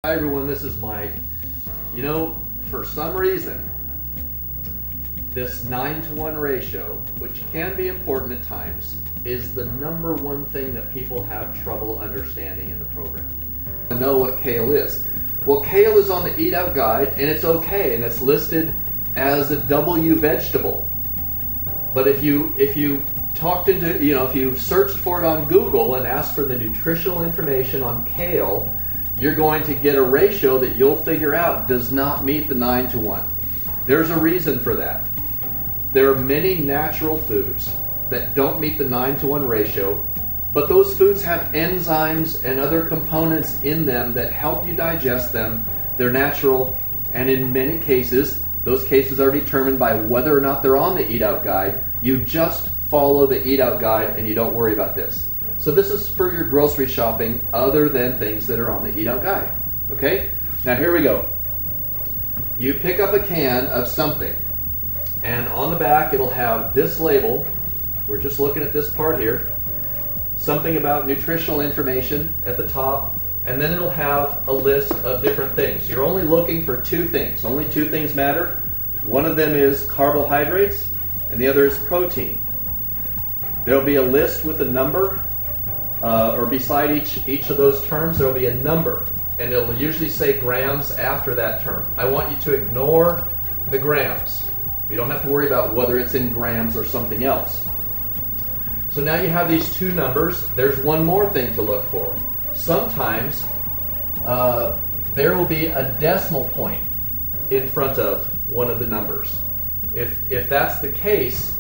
Hi everyone, this is Mike. You know, for some reason, this 9-to-1 ratio, which can be important at times, is the number one thing that people have trouble understanding in the program. I know what kale is. Well, kale is on the Eat Out Guide, and it's okay, and it's listed as a W vegetable. But if you talked into, if you searched for it on Google and asked for the nutritional information on kale, you're going to get a ratio that you'll figure out does not meet the 9-to-1. There's a reason for that. There are many natural foods that don't meet the 9-to-1 ratio, but those foods have enzymes and other components in them that help you digest them. They're natural, and in many cases, those cases are determined by whether or not they're on the Eat Out Guide. You just follow the Eat Out Guide and you don't worry about this. So this is for your grocery shopping other than things that are on the Eat Out Guide, okay? Now here we go. You pick up a can of something, and on the back it'll have this label. We're just looking at this part here. Something about nutritional information at the top, and then it'll have a list of different things. You're only looking for two things. Only two things matter. One of them is carbohydrates, and the other is protein. There'll be a list with a number, or beside each of those terms there will be a number, and it'll usually say grams after that term. I want you to ignore the grams. You don't have to worry about whether it's in grams or something else. So now you have these two numbers. There's one more thing to look for. Sometimes there will be a decimal point in front of one of the numbers. If that's the case,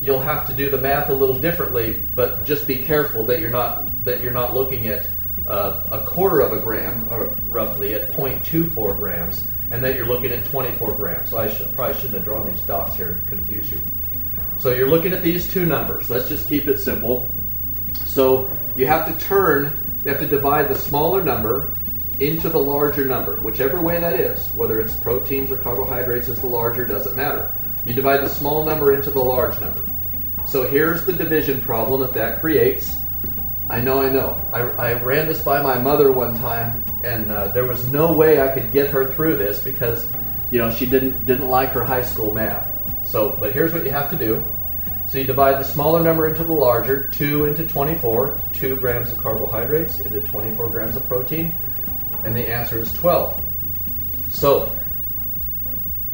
you'll have to do the math a little differently, but just be careful that you're not looking at a quarter of a gram, or roughly at 0.24 grams, and that you're looking at 24 grams. So I probably shouldn't have drawn these dots here to confuse you. So you're looking at these two numbers. Let's just keep it simple. So you have to divide the smaller number into the larger number, whichever way that is, whether it's proteins or carbohydrates is the larger, doesn't matter. You divide the small number into the large number. So here's the division problem that creates. I know. I ran this by my mother one time, and there was no way I could get her through this because, she didn't like her high school math. But here's what you have to do. So you divide the smaller number into the larger, 2 into 24, 2 grams of carbohydrates into 24 grams of protein, and the answer is 12. So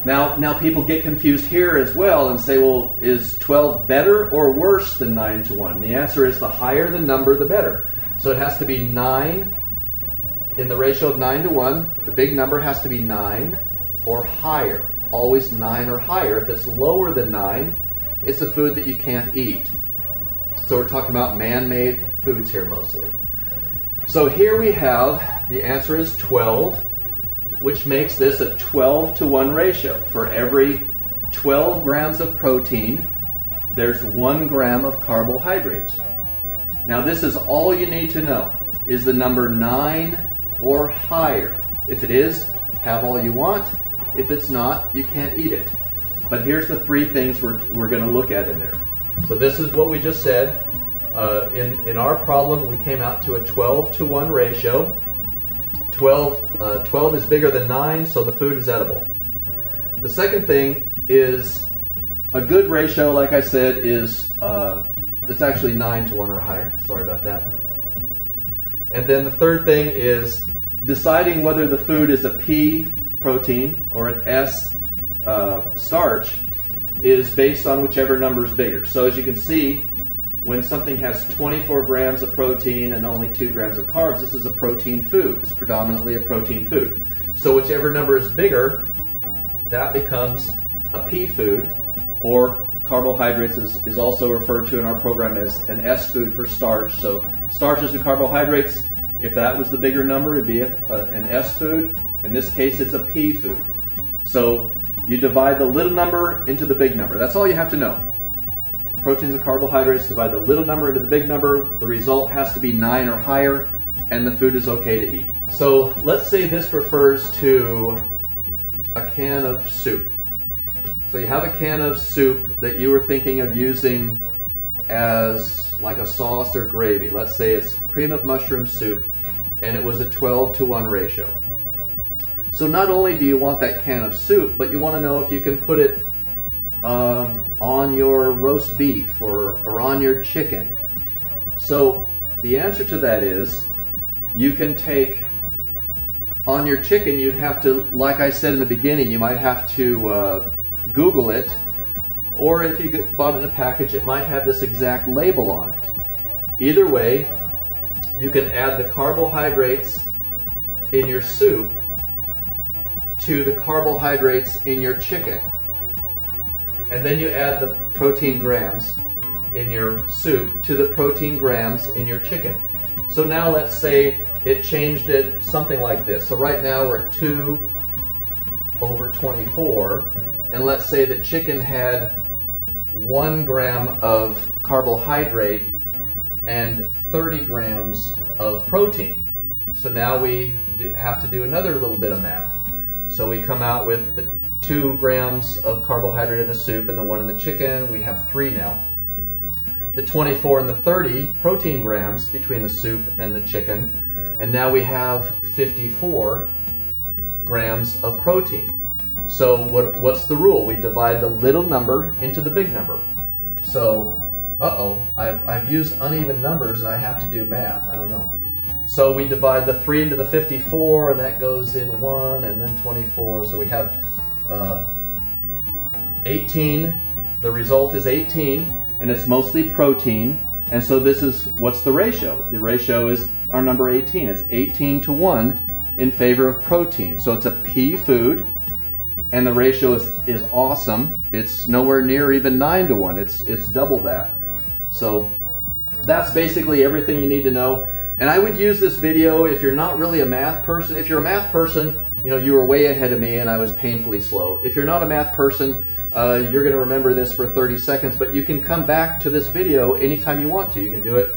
now people get confused here as well and say, well, is 12 better or worse than 9-to-1? The answer is the higher the number, the better. So it has to be 9 in the ratio of 9-to-1. The big number has to be 9 or higher. Always 9 or higher. If it's lower than 9, it's a food that you can't eat. So we're talking about man-made foods here mostly. So here we have, the answer is 12, which makes this a 12-to-1 ratio. For every 12 grams of protein, there's 1 gram of carbohydrates. Now this is all you need to know. Is the number 9 or higher? If it is, have all you want. If it's not, you can't eat it. But here's the three things we're going to look at in there. So this is what we just said. In our problem, we came out to a 12-to-1 ratio. 12 is bigger than 9, so the food is edible. The second thing is a good ratio, like I said, is it's actually 9-to-1 or higher. Sorry about that. And then the third thing is deciding whether the food is a P protein or an S starch is based on whichever number is bigger. So as you can see, when something has 24 grams of protein and only 2 grams of carbs, this is a protein food. It's predominantly a protein food. So whichever number is bigger, that becomes a P food, or carbohydrates is also referred to in our program as an S food for starch. So starches and carbohydrates, if that was the bigger number, it'd be an S food. In this case, it's a P food. So you divide the little number into the big number. That's all you have to know. Proteins and carbohydrates, divide the little number into the big number. The result has to be 9 or higher, and the food is okay to eat. So let's say this refers to a can of soup. So you have a can of soup that you were thinking of using as like a sauce or gravy. Let's say it's cream of mushroom soup. and it was a 12-to-1 ratio. So not only do you want that can of soup, but you want to know if you can put it on your roast beef or on your chicken. So the answer to that is, you can take, on your chicken, you'd have to, like I said in the beginning, you might have to Google it, or if you bought it in a package, it might have this exact label on it. Either way, you can add the carbohydrates in your soup to the carbohydrates in your chicken. And then you add the protein grams in your soup to the protein grams in your chicken. So now let's say it changed it something like this. So right now we're at 2/24, and let's say that chicken had 1 gram of carbohydrate and 30 grams of protein. So now we have to do another little bit of math. So we come out with the 2 grams of carbohydrate in the soup and the 1 in the chicken. We have 3 now. The 24 and the 30 protein grams between the soup and the chicken, and now we have 54 grams of protein. So what's the rule? We divide the little number into the big number. So, I've used uneven numbers and I have to do math. I don't know. So we divide the 3 into the 54, and that goes in 1, and then 24. So we have 18. The result is 18, and it's mostly protein. And so this is, what's the ratio? The ratio is our number 18. It's 18-to-1 in favor of protein. So it's a pea food, and the ratio is awesome. It's nowhere near even 9-to-1. It's double that. So that's basically everything you need to know. And I would use this video if you're not really a math person. If you're a math person, you know, you were way ahead of me and I was painfully slow. If you're not a math person, you're going to remember this for 30 seconds, but you can come back to this video anytime you want to. You can do it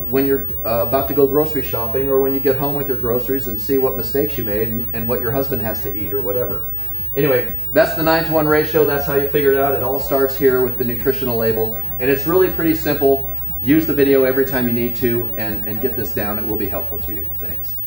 when you're about to go grocery shopping, or when you get home with your groceries and see what mistakes you made and what your husband has to eat or whatever. Anyway, that's the 9-to-1 ratio. That's how you figure it out. It all starts here with the nutritional label, and it's really pretty simple. Use the video every time you need to and get this down. It will be helpful to you. Thanks.